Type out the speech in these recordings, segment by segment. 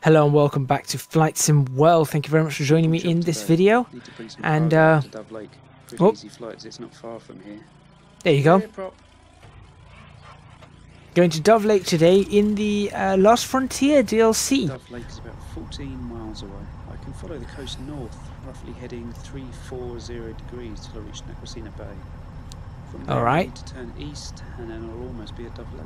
Hello and welcome back to Flight Sim World. Thank you very much for joining me in this video. And oh, easy flights. It's not far from here. There you go. Going to Dove Lake today in the Lost Frontier DLC. Dove Lake is about 14 miles away. I can follow the coast north, roughly heading 340 degrees till I reach Naquasina Bay. From there I need to turn east and then I'll almost be at Dove Lake.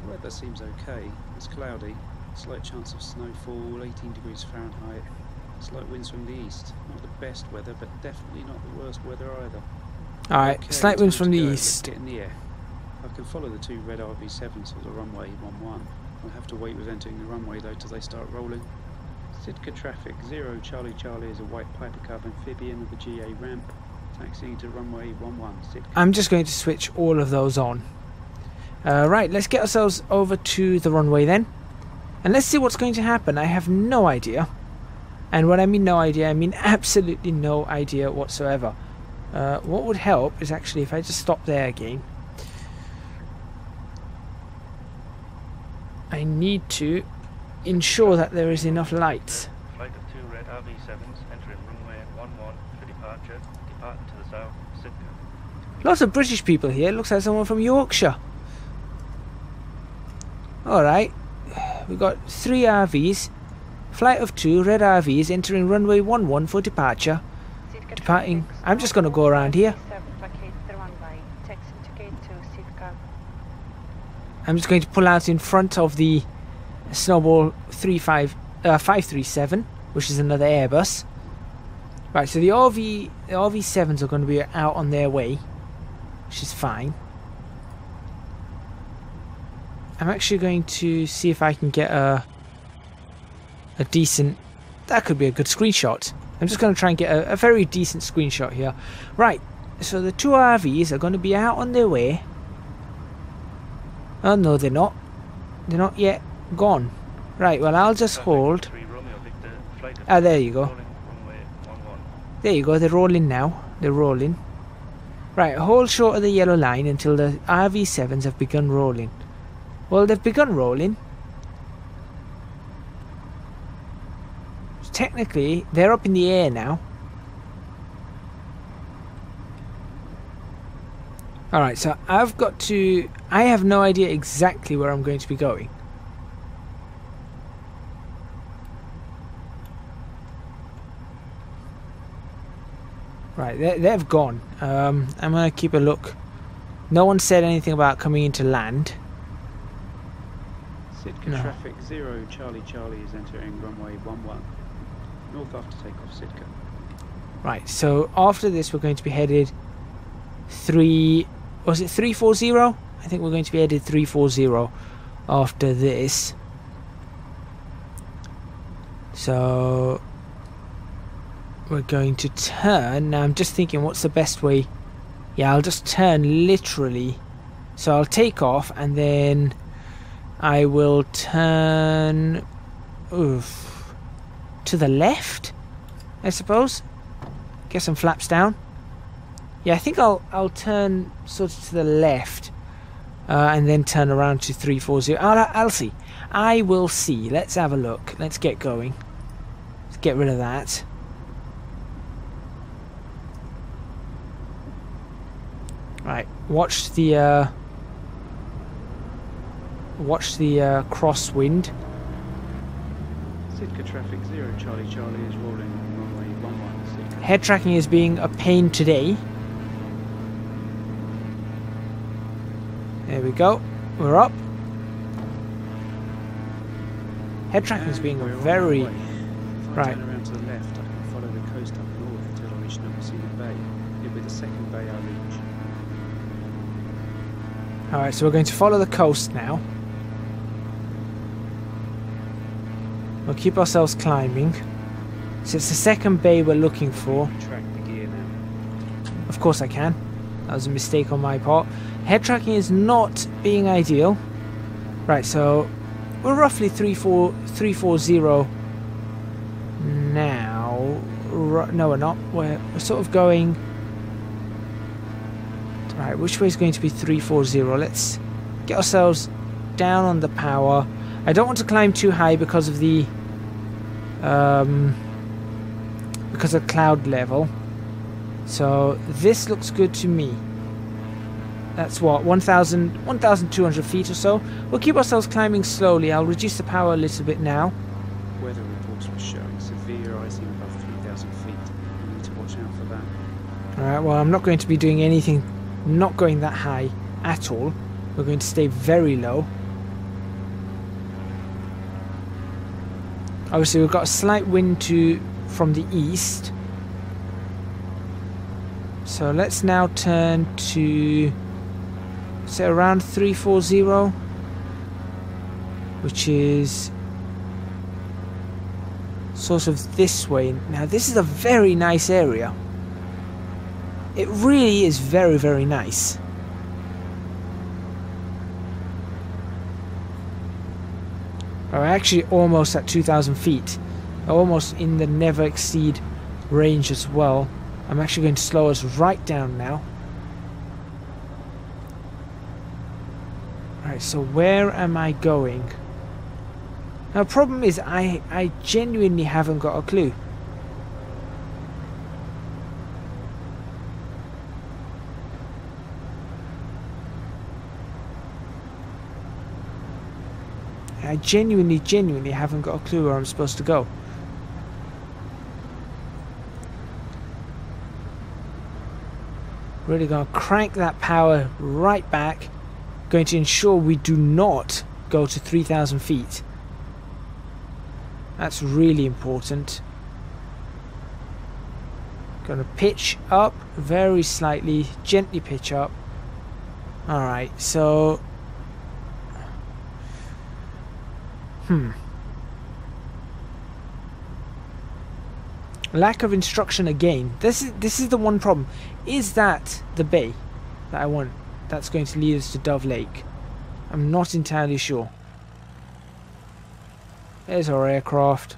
The weather seems okay. It's cloudy. Slight chance of snowfall, 18 degrees Fahrenheit, slight winds from the east. Not the best weather, but definitely not the worst weather either. Alright, okay, slight winds from the east. Let's get in the air. I can follow the two red RV7s to the runway 11. I'll have to wait with entering the runway though till they start rolling. Sitka traffic, 0 Charlie Charlie is a white Piper Cub amphibian with a GA ramp. Taxiing to runway 11, Sitka. I'm just going to switch all of those on. Right, let's get ourselves over to the runway then. And let's see what's going to happen. I have no idea. And when I mean no idea, I mean absolutely no idea whatsoever. What would help is actually if I just stop there again. I need to ensure that there is enough lights. Flight of 2 red RV7s entering runway 11 for departure, departing to the south, Sitka. Lots of British people here. Looks like someone from Yorkshire. Alright. We've got 3 RVs. Flight of 2 red RVs entering runway 11 for departure. Departing. I'm just going to go around here. I'm just going to pull out in front of the Snowball 537, which is another Airbus. Right, so the RV7s are going to be out on their way, which is fine. I'm actually going to see if I can get a decent... That could be a good screenshot. I'm just going to try and get a very decent screenshot here. Right, so the 2 RVs are going to be out on their way. Oh no, they're not. They're not yet gone. Right, well I'll just hold. Ah, there you go. There you go, they're rolling now. They're rolling. Right, hold short of the yellow line until the RV7s have begun rolling. Well, they've begun rolling. So technically, they're up in the air now. Alright, so I've got to... I have no idea exactly where I'm going to be going. Right, they've gone. I'm going to keep a look. No one said anything about coming into land. Sitka traffic, 0 Charlie Charlie is entering runway 11. North after takeoff, Sitka. Right, so after this we're going to be headed 340? I think we're going to be headed 340 after this. So we're going to turn. Now I'm just thinking what's the best way. Yeah, I'll just turn literally. So I'll take off and then I will turn to the left, I suppose. Get some flaps down. Yeah, I think I'll turn sort of to the left and then turn around to 340. I'll see. I will see. Let's have a look. Let's get going. Let's get rid of that. Right, watch the crosswind. Sitka traffic, 0 Charlie Charlie is rolling on runway 11. Sitka. Head tracking is being a pain today. There we go. We're up. Head tracking is being a very... If I turn around to the left, I can follow the coast up north until I reach Naquasina Bay. It'll be the second bay I reach. Alright, so we're going to follow the coast now. We'll keep ourselves climbing. So it's the second bay we're looking for. Track the gear now. Of course I can. That was a mistake on my part. Head tracking is not being ideal. Right, so we're roughly 340 now. No, we're not. We're sort of going... Right, which way is going to be 340? Let's get ourselves down on the power. I don't want to climb too high because of the cloud level. So this looks good to me. That's what, 1,200 feet or so. We'll keep ourselves climbing slowly. I'll reduce the power a little bit now. Weather reports were showing severe icing above 3,000 feet. We need to watch out for that. Alright, well, I'm not going to be doing anything, not going that high at all. We're going to stay very low. Obviously, we've got a slight wind from the east. So let's now turn to, say, around 340, which is sort of this way. Now, this is a very nice area. It really is very, very nice. We're actually almost at 2,000 feet. Almost in the never exceed range as well. I'm actually going to slow us right down now. Alright, so where am I going? Now, the problem is I genuinely haven't got a clue. I genuinely haven't got a clue where I'm supposed to go. Really going to crank that power right back. Going to ensure we do not go to 3,000 feet. That's really important. Going to pitch up very slightly, gently pitch up. Alright, so... Lack of instruction again. This is the one problem. Is that the bay that I want that's going to lead us to Dove Lake? I'm not entirely sure. There's our aircraft.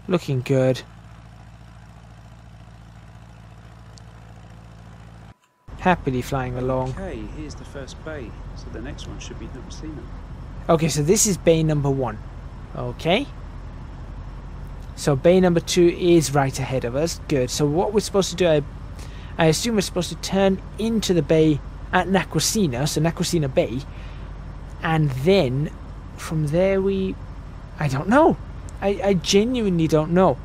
Looking good. Happily flying along. Okay, here's the first bay. So the next one should be Nutsina. Okay, so this is bay number 1. Okay. So bay number 2 is right ahead of us. Good. So what we're supposed to do, I assume we're supposed to turn into the bay at Naquasina, so Naquasina Bay, and then from there I don't know. I genuinely don't know.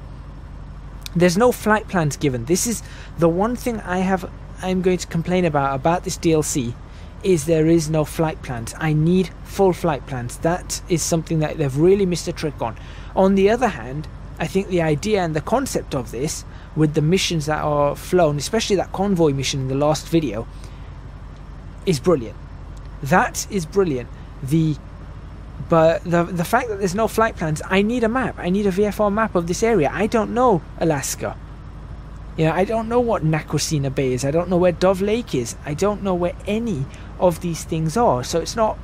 There's no flight plans given. This is the one thing I'm going to complain about this DLC, is there is no flight plans. I need full flight plans. That is something that they've really missed a trick on. On the other hand, I think the idea and the concept of this, with the missions that are flown, especially that convoy mission in the last video, is brilliant. That is brilliant. But the fact that there's no flight plans, I need a map. I need a VFR map of this area. I don't know Alaska. You know, I don't know what Naquasina Bay is. I don't know where Dove Lake is. I don't know where any of these things are. So it's not,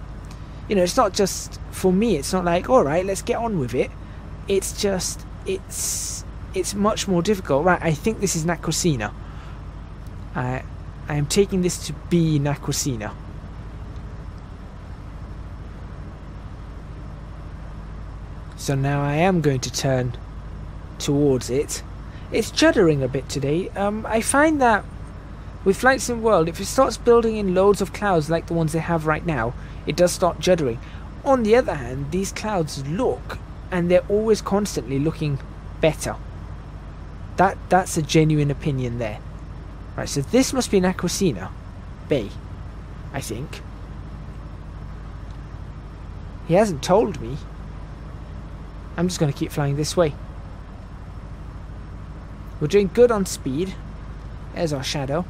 you know, it's not just, for me, it's not like, alright, let's get on with it. It's just, it's much more difficult. Right, I think this is Naquasina. I am taking this to be Naquasina. So now I am going to turn towards it. It's juddering a bit today. I find that with Flight Sim World, if it starts building in loads of clouds like the ones they have right now, it does start juddering. On the other hand, these clouds look, and they're always constantly looking better. That's a genuine opinion there. Right, so this must be Naquasina Bay, I think. He hasn't told me. I'm just going to keep flying this way. We're doing good on speed. There's our shadow.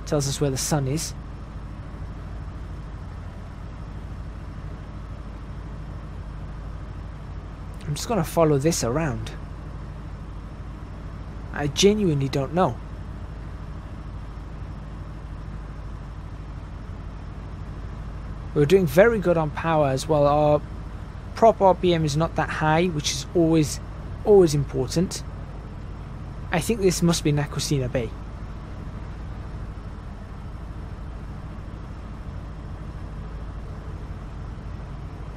Tells us where the sun is. I'm just going to follow this around. I genuinely don't know. We're doing very good on power as well. Our prop RPM is not that high, which is always important. I think this must be Naquasina Bay.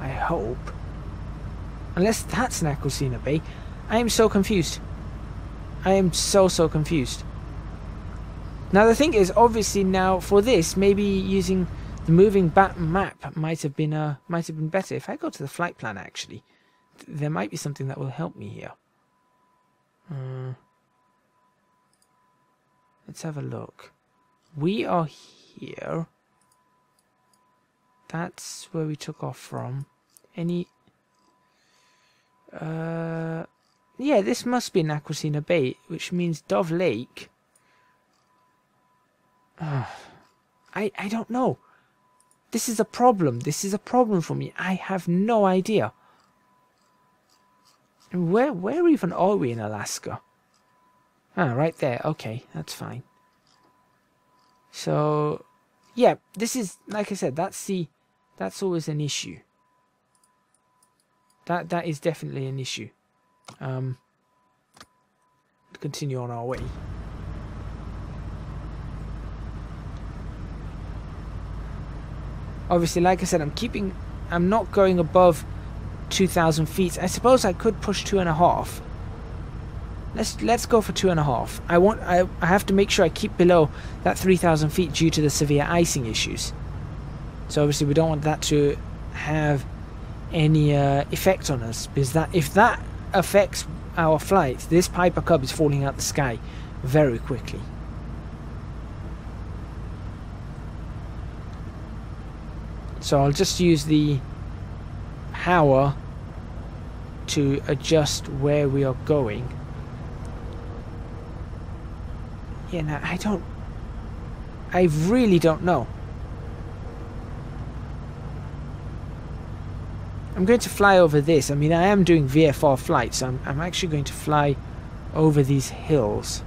I hope. Unless that's Nakusina Bay. I am so confused. I am so confused. Now the thing is, obviously now for this, maybe using the moving back map might have been better. If I go to the flight plan, actually, there might be something that will help me here. Let's have a look. We are here. That's where we took off from. Any... yeah, this must be Nakusina Bay, which means Dove Lake. I don't know. This is a problem. This is a problem for me. I have no idea. Where even are we in Alaska? Ah, right there. Okay, that's fine. So, yeah, this is, like I said, that's always an issue. That is definitely an issue. Continue on our way. Obviously, like I said, I'm not going above 2,000 feet. I suppose I could push 2.5. Let's go for 2.5. I have to make sure I keep below that 3,000 feet due to the severe icing issues. So obviously we don't want that to have any effect on us, because if that affects our flight, this Piper Cub is falling out the sky very quickly. So I'll just use the power to adjust where we are going. Yeah, now I really don't know. I'm going to fly over this. I mean, I am doing VFR flights. So I'm actually going to fly over these hills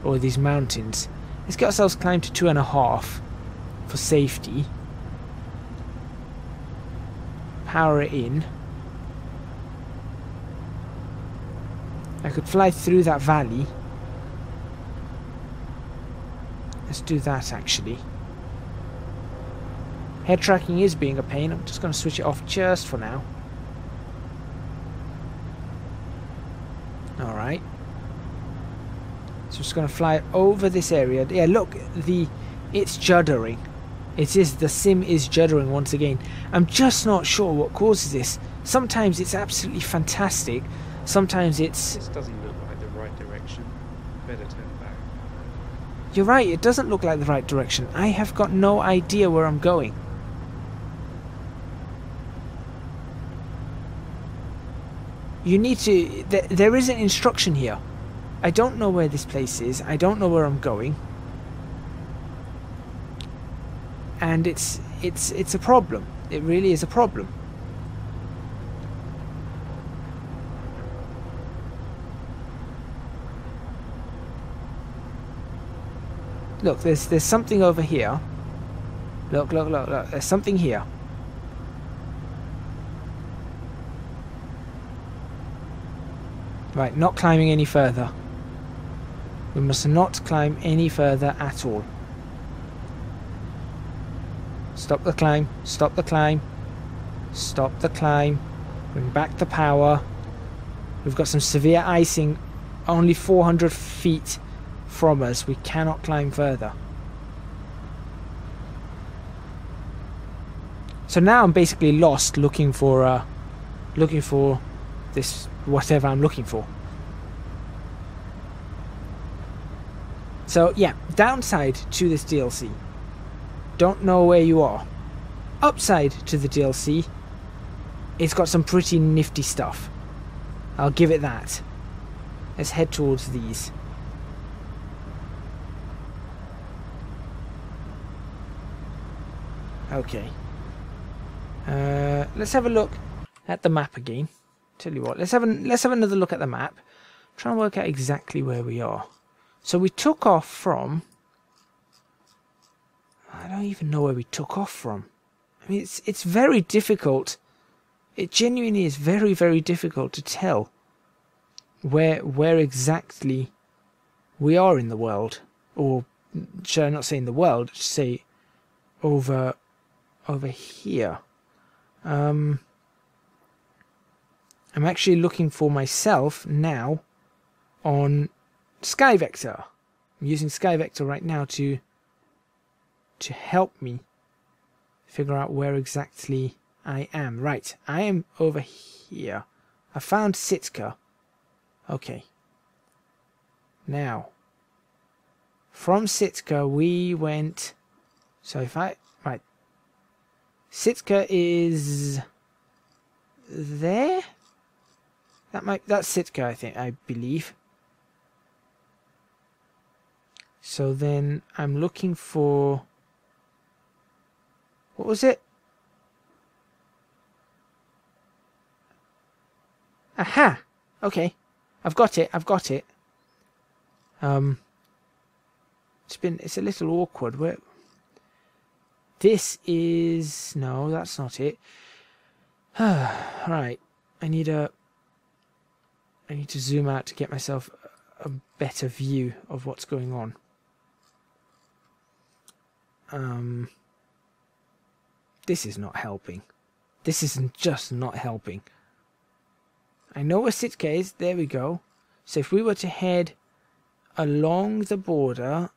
or these mountains. Let's get ourselves climbed to 2.5 for safety. Power it in. I could fly through that valley. Let's do that actually. Head tracking is being a pain. I'm just going to switch it off just for now. Alright. So just going to fly over this area. Yeah, look, it's juddering. The sim is juddering once again. I'm just not sure what causes this. Sometimes it's absolutely fantastic. Sometimes it's... This doesn't look like the right direction. Better turn back. You're right, it doesn't look like the right direction. I have got no idea where I'm going. You need to... There is an instruction here. I don't know where this place is. I don't know where I'm going. And it's a problem. It really is a problem. Look, there's something over here. Look. There's something here. Right, not climbing any further. We must not climb any further at all. Stop the climb. Stop the climb. Stop the climb. Bring back the power. We've got some severe icing only 400 feet from us. We cannot climb further. So now I'm basically lost looking for this whatever I'm looking for. So yeah, downside to this DLC. Don't know where you are. Upside to the DLC, it's got some pretty nifty stuff. I'll give it that. Let's head towards these. Okay. Let's have a look at the map again. Tell you what, let's have another look at the map. Try and work out exactly where we are. So we took off from... I don't even know where we took off from. I mean, it's very difficult. It genuinely is very, very difficult to tell where exactly we are in the world. Or should I not say in the world, say over here. I'm actually looking for myself now on Sky Vector. I'm using Sky Vector right now to help me figure out where exactly I am. Right, I am over here. I found Sitka. Okay. Now, from Sitka we went... So if I... Right. Sitka is... there? That's Sitka, I believe. So then I'm looking for... What was it? Aha! Okay. I've got it. It's a little awkward. Where... This is... No, that's not it. Right. I need to zoom out to get myself a better view of what's going on. This is not helping. This isn't just not helping. I know where Sitka is. There we go. So if we were to head along the border,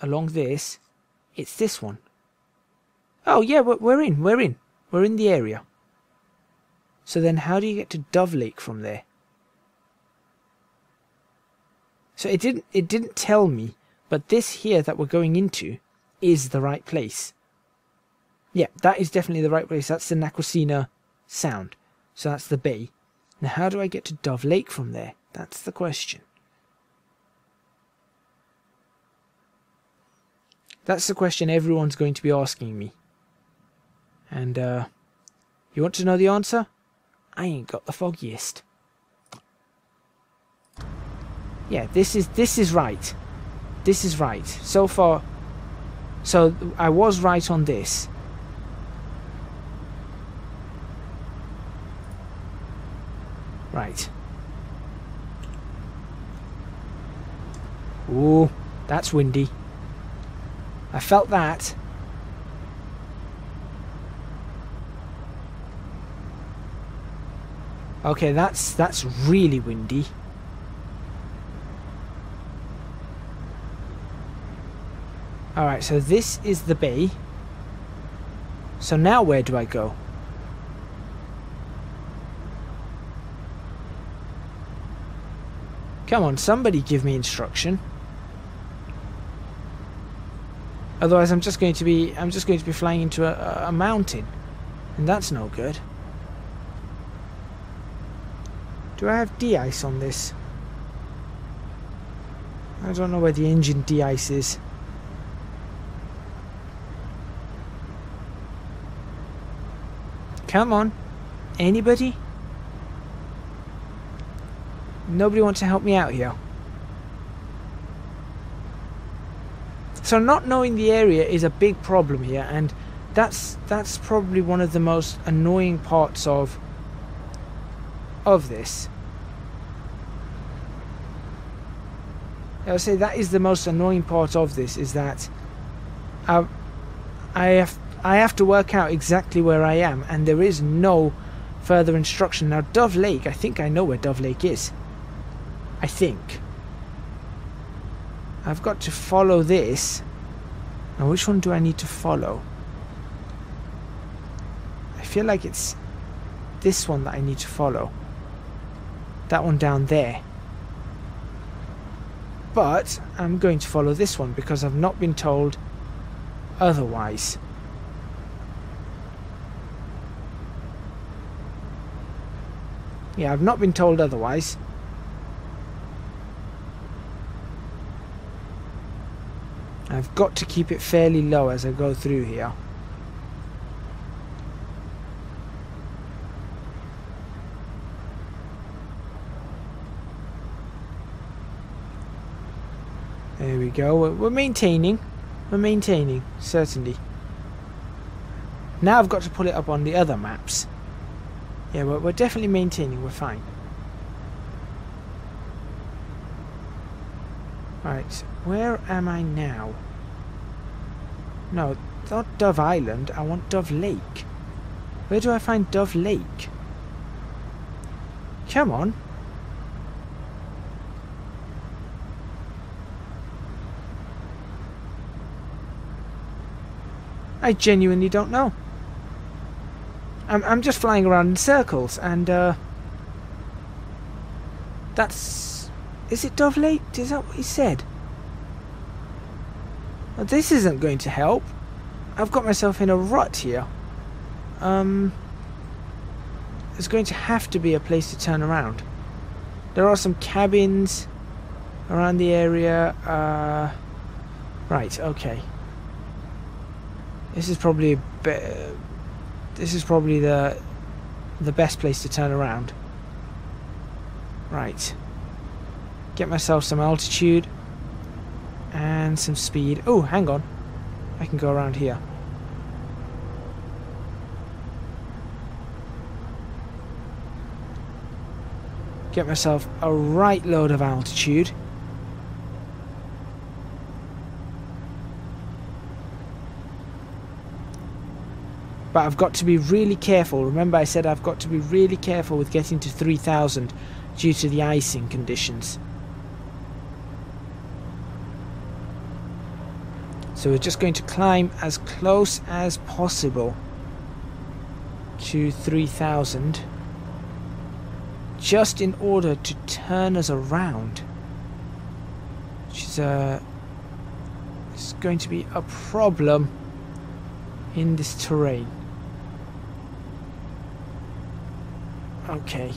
along this, it's this one. Oh yeah, we're in the area. So then how do you get to Dove Lake from there? So it didn't tell me, but this here that we're going into is the right place. Yeah, that is definitely the right place. That's the Naquasina Sound. So that's the bay. Now how do I get to Dove Lake from there? That's the question. That's the question everyone's going to be asking me. And you want to know the answer? I ain't got the foggiest. Yeah, this is right. This is right. So far, so I was right on this. Right. Ooh, that's windy. I felt that. Okay, that's really windy. Alright, so this is the bay. So now where do I go? Come on, somebody give me instruction. Otherwise I'm just going to be flying into a mountain. And that's no good. Do I have de-ice on this? I don't know where the engine de-ice is. Come on. Anybody? Nobody wants to help me out here. So not knowing the area is a big problem here, and that's probably one of the most annoying parts of this. I would say that is the most annoying part of this, is that I have to work out exactly where I am, and there is no further instruction. Now Dove Lake, I think I know where Dove Lake is. I think. I've got to follow this. Now which one do I need to follow? I feel like it's this one that I need to follow. That one down there. But I'm going to follow this one because I've not been told otherwise. Yeah, I've not been told otherwise. I've got to keep it fairly low as I go through here. There we go. We're maintaining. We're maintaining, certainly. Now I've got to pull it up on the other maps. Yeah, we're definitely maintaining. We're fine. Right, where am I now? No, not Dove Island. I want Dove Lake. Where do I find Dove Lake? Come on. I genuinely don't know. I'm just flying around in circles, and that's... Is it Dove Lake? Is that what he said? Well, this isn't going to help. I've got myself in a rut here. There's going to have to be a place to turn around. There are some cabins around the area. Right, okay. This is probably the best place to turn around. Right. Get myself some altitude and some speed. Oh, hang on. I can go around here. Get myself a right load of altitude. But I've got to be really careful. Remember I said I've got to be really careful with getting to 3,000 due to the icing conditions. So we're just going to climb as close as possible to 3,000 just in order to turn us around, which is it's going to be a problem in this terrain. Okay,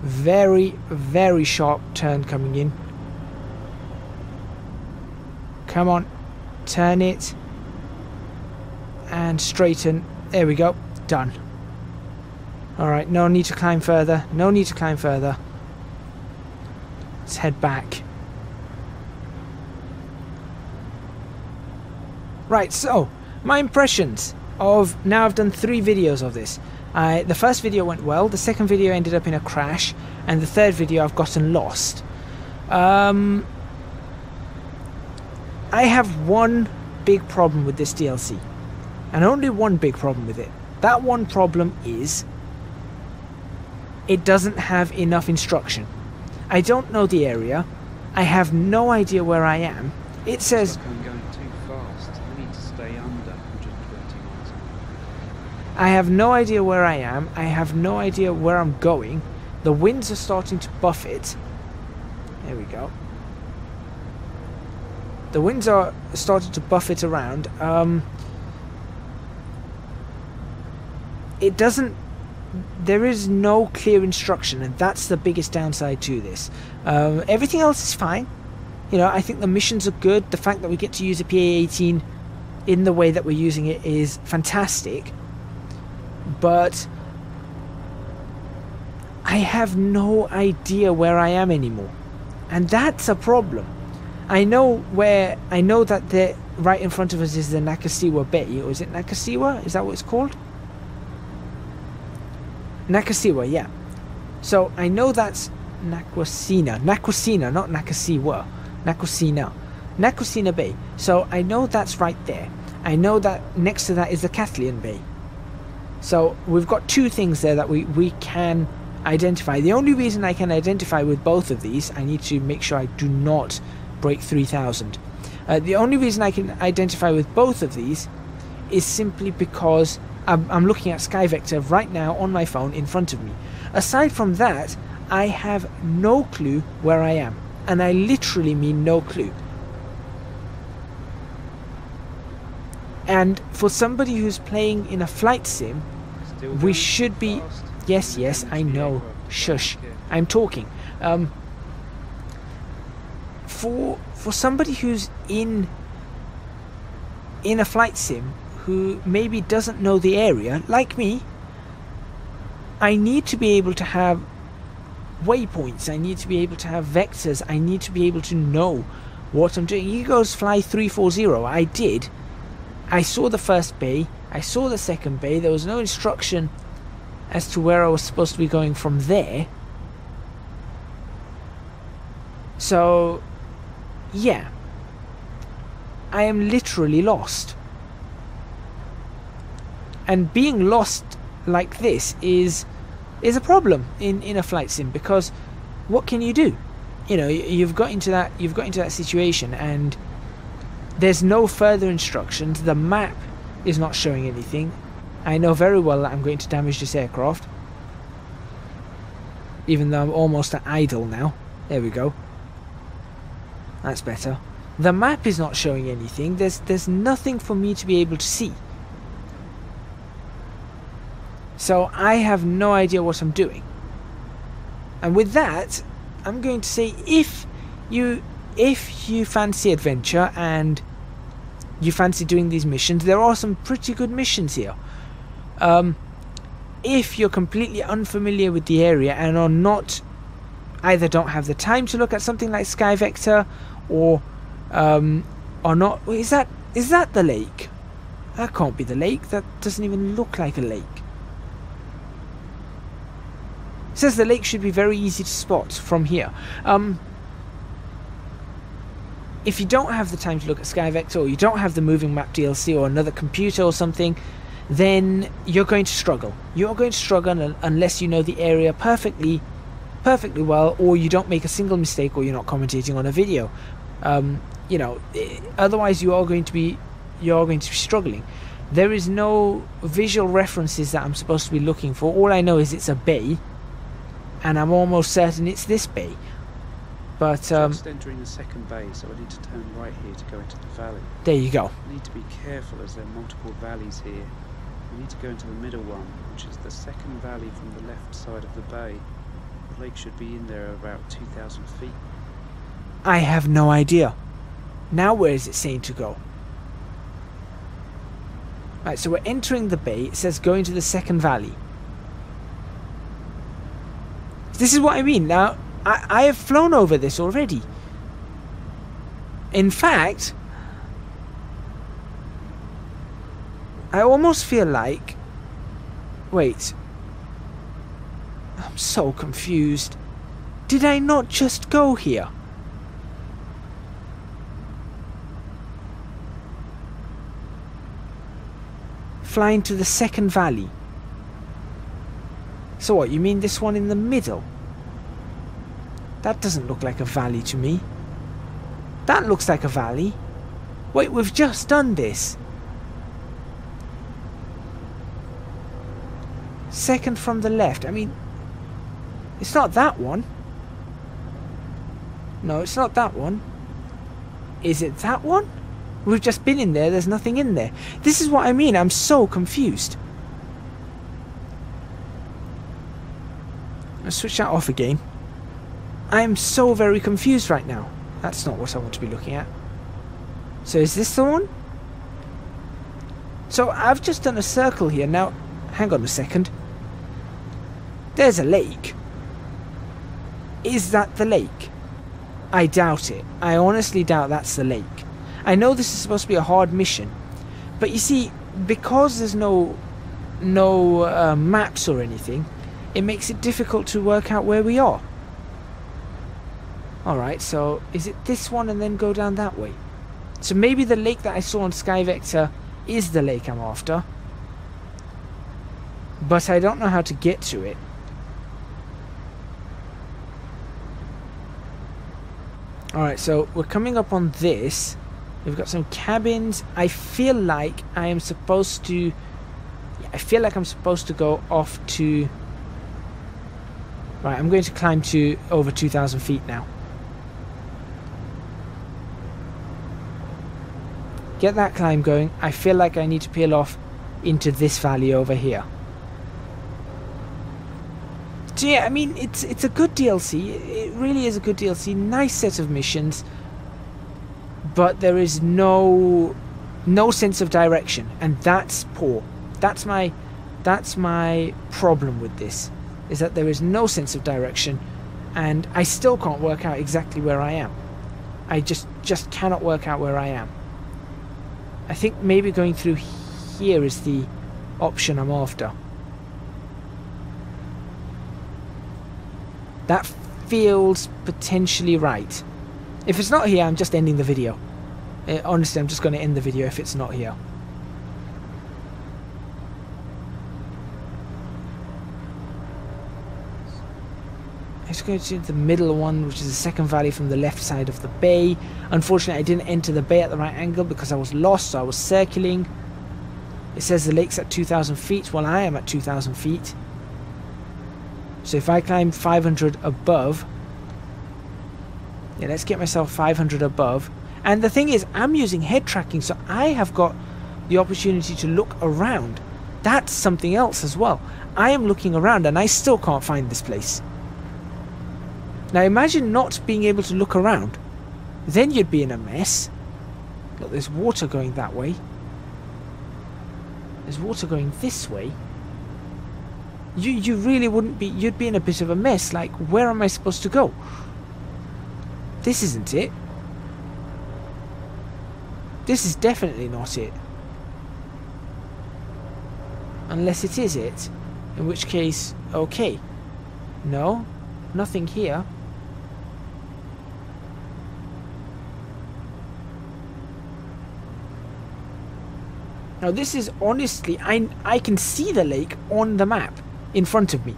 very, very sharp turn coming in. Come on, turn it and straighten. There we go, done. Alright, no need to climb further, no need to climb further. Let's head back. Right, so my impressions of, now I've done 3 videos of this. The first video went well, the second video ended up in a crash, and the third video I've gotten lost. I have one big problem with this DLC, and only one big problem with it. That one problem is it doesn't have enough instruction. I don't know the area, I have no idea where I am. It says... I'm going too fast. I need to stay under 120 miles an hour. I have no idea where I am. I have no idea where I'm going. The winds are starting to buffet. There we go. The winds are starting to buffet around. It doesn't... There is no clear instruction, and that's the biggest downside to this. Everything else is fine. You know, I think the missions are good. The fact that we get to use a PA-18 in the way that we're using it is fantastic. But I have no idea where I am anymore, and that's a problem. I know that right in front of us is the Nakasiwa Bay, or is it Nakasiwa? Is that what it's called? Nakasiwa, yeah. So I know that's Nakwasina, not Nakasiwa. Nakwasina Bay. So I know that's right there. I know that next to that is the Kathleen Bay. So we've got 2 things there that we can identify. The only reason I can identify with both of these, I need to make sure I do not break 3,000. The only reason I can identify with both of these is simply because I'm looking at Sky Vector right now on my phone in front of me. Aside from that, I have no clue where I am, and I literally mean no clue. And for somebody who's playing in a flight sim, we should be... Yes, I know. Shush. I'm talking. For somebody who's in a flight sim who maybe doesn't know the area, like me, I need to be able to have waypoints, I need to be able to have vectors, I need to be able to know what I'm doing. He goes fly 340, I did. I saw the first bay, I saw the second bay, there was no instruction as to where I was supposed to be going from there. So, yeah, I am literally lost. And being lost like this is is a problem in a flight sim, because what can you do? You know, you've got into that situation, and there's no further instructions. The map is not showing anything. I know very well that I'm going to damage this aircraft, even though I'm almost at idle now. There we go. That's better. The map is not showing anything. There's nothing for me to be able to see. So I have no idea what I'm doing. And with that, I'm going to say, if you fancy adventure and you fancy doing these missions, there are some pretty good missions here. If you're completely unfamiliar with the area and are not, either don't have the time to look at something like Sky Vector, or not. Is that the lake? That can't be the lake. That doesn't even look like a lake. It says the lake should be very easy to spot from here. If you don't have the time to look at Sky Vector, or you don't have the moving map DLC or another computer or something, then you're going to struggle. You're going to struggle unless you know the area perfectly well, or you don't make a single mistake, or you're not commentating on a video. You know, otherwise you are going to be struggling. There is no visual references that I'm supposed to be looking for. All I know is it's a bay, and I'm almost certain it's this bay. But just entering the second bay, so I need to turn right here to go into the valley. There you go. I need to be careful as there are multiple valleys here. I need to go into the middle one, which is the second valley from the left side of the bay. The lake should be in there about 2,000 feet. I have no idea. Now where is it saying to go? Right, so we're entering the bay. It says go into the second valley. This is what I mean. Now, I have flown over this already. In fact, I almost feel like... Wait. I'm so confused. Did I not just go here? Flying to the second valley. So what, you mean this one in the middle? That doesn't look like a valley to me. That looks like a valley. Wait, we've just done this. Second from the left. I mean, it's not that one. No, it's not that one. Is it that one? We've just been in there. There's nothing in there. This is what I mean. I'm so confused. Let's switch that off again. I am so very confused right now. That's not what I want to be looking at. So is this the one? So I've just done a circle here. Now, hang on a second. There's a lake. Is that the lake? I doubt it. I honestly doubt that's the lake. I know this is supposed to be a hard mission, but you see, because there's no maps or anything, it makes it difficult to work out where we are. Alright, so is it this one and then go down that way? So maybe the lake that I saw on Sky Vector is the lake I'm after, but I don't know how to get to it. Alright, so we're coming up on this. We've got some cabins. I feel like I am supposed to... I feel like I'm supposed to go off to... Right, I'm going to climb to over 2,000 feet now. Get that climb going. I feel like I need to peel off into this valley over here. So yeah, I mean, it's a good DLC. It really is a good DLC. Nice set of missions. But there is no sense of direction, and that's poor. That's my problem with this, is that there is no sense of direction, and I still can't work out exactly where I am. I just cannot work out where I am. I think maybe going through here is the option I'm after. That feels potentially right. If it's not here, I'm just ending the video. Honestly, I'm just going to end the video if it's not here. let's go to the middle one, which is the second valley from the left side of the bay. Unfortunately, I didn't enter the bay at the right angle because I was lost, so I was circling. It says the lake's at 2,000 feet. Well, I am at 2,000 feet. So if I climb 500 above... Yeah, let's get myself 500 above. And the thing is, I'm using head tracking, so I have got the opportunity to look around. That's something else as well. I am looking around and I still can't find this place. Now imagine not being able to look around. Then you'd be in a mess. Look, there's water going that way. There's water going this way. You really wouldn't be... You'd be in a bit of a mess. Like, where am I supposed to go? This isn't it. This is definitely not it. Unless it is it. In which case, okay. No, nothing here. Now this is honestly, I can see the lake on the map in front of me.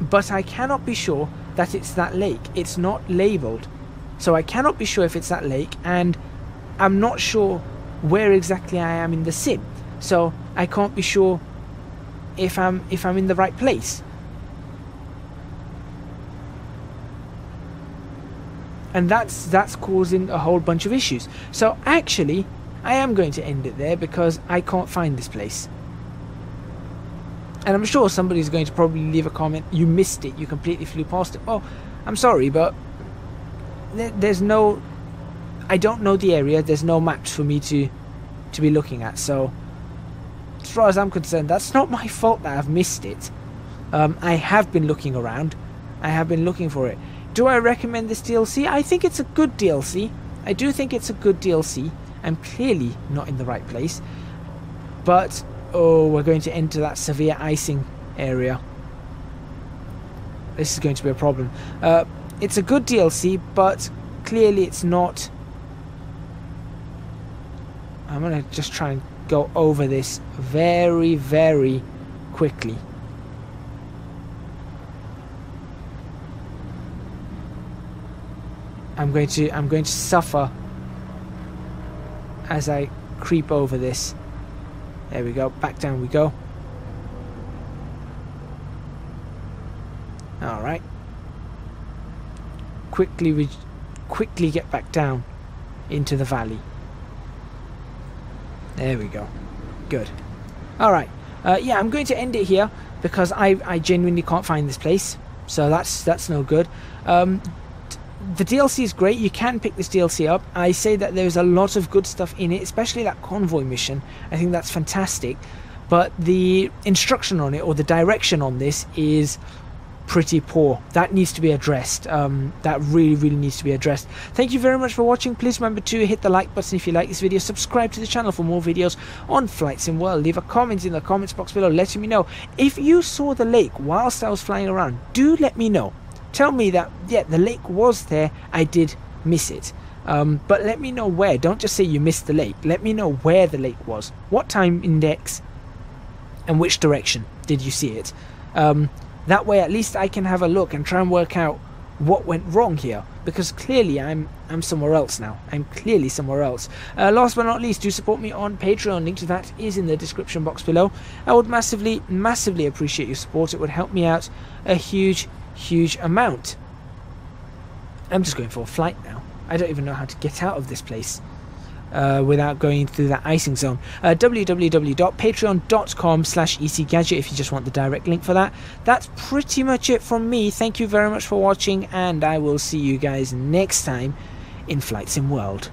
But I cannot be sure that it's that lake. It's not labelled. So I cannot be sure if it's that lake, and I'm not sure where exactly I am in the sim. So I can't be sure if I'm in the right place. And that's causing a whole bunch of issues. So actually, I am going to end it there because I can't find this place. And I'm sure somebody's going to probably leave a comment, you missed it, you completely flew past it. Oh, I'm sorry, but there's no... I don't know the area, there's no maps for me to be looking at, so as far as I'm concerned, that's not my fault that I've missed it. I have been looking around, I have been looking for it. Do I recommend this DLC? I think it's a good DLC. I do think it's a good DLC. I'm clearly not in the right place, but oh, we're going to enter that severe icing area. This is going to be a problem. It's a good DLC, but clearly it's not. I'm going to just try and go over this very, very quickly. I'm going to suffer as I creep over this. There we go. Back down we go. All right. Quickly get back down into the valley. There we go. Good. All right. Yeah, I'm going to end it here because I genuinely can't find this place. So that's no good. The DLC is great. You can pick this DLC up. I say that there's a lot of good stuff in it, especially that convoy mission. I think that's fantastic. But the instruction on it, or the direction on this, is pretty poor. That needs to be addressed. That really needs to be addressed. Thank you very much for watching. Please remember to hit the like button if you like this video. Subscribe to the channel for more videos on Flight Sim World. Leave a comment in the comments box below letting me know if you saw the lake whilst I was flying around. Do let me know. Tell me that, yeah, the lake was there, I did miss it. But let me know where. Don't just say you missed the lake. Let me know where the lake was. What time index and which direction did you see it? That way at least I can have a look and try and work out what went wrong here. Because clearly I'm somewhere else now. I'm clearly somewhere else. Last but not least, do support me on Patreon. Link to that is in the description box below. I would massively appreciate your support. It would help me out a huge amount. I'm just going for a flight now. I don't even know how to get out of this place without going through that icing zone. www.patreon.com/ecgadget if you just want the direct link for that. That's pretty much it from me. Thank you very much for watching, and I will see you guys next time in Flight Sim World.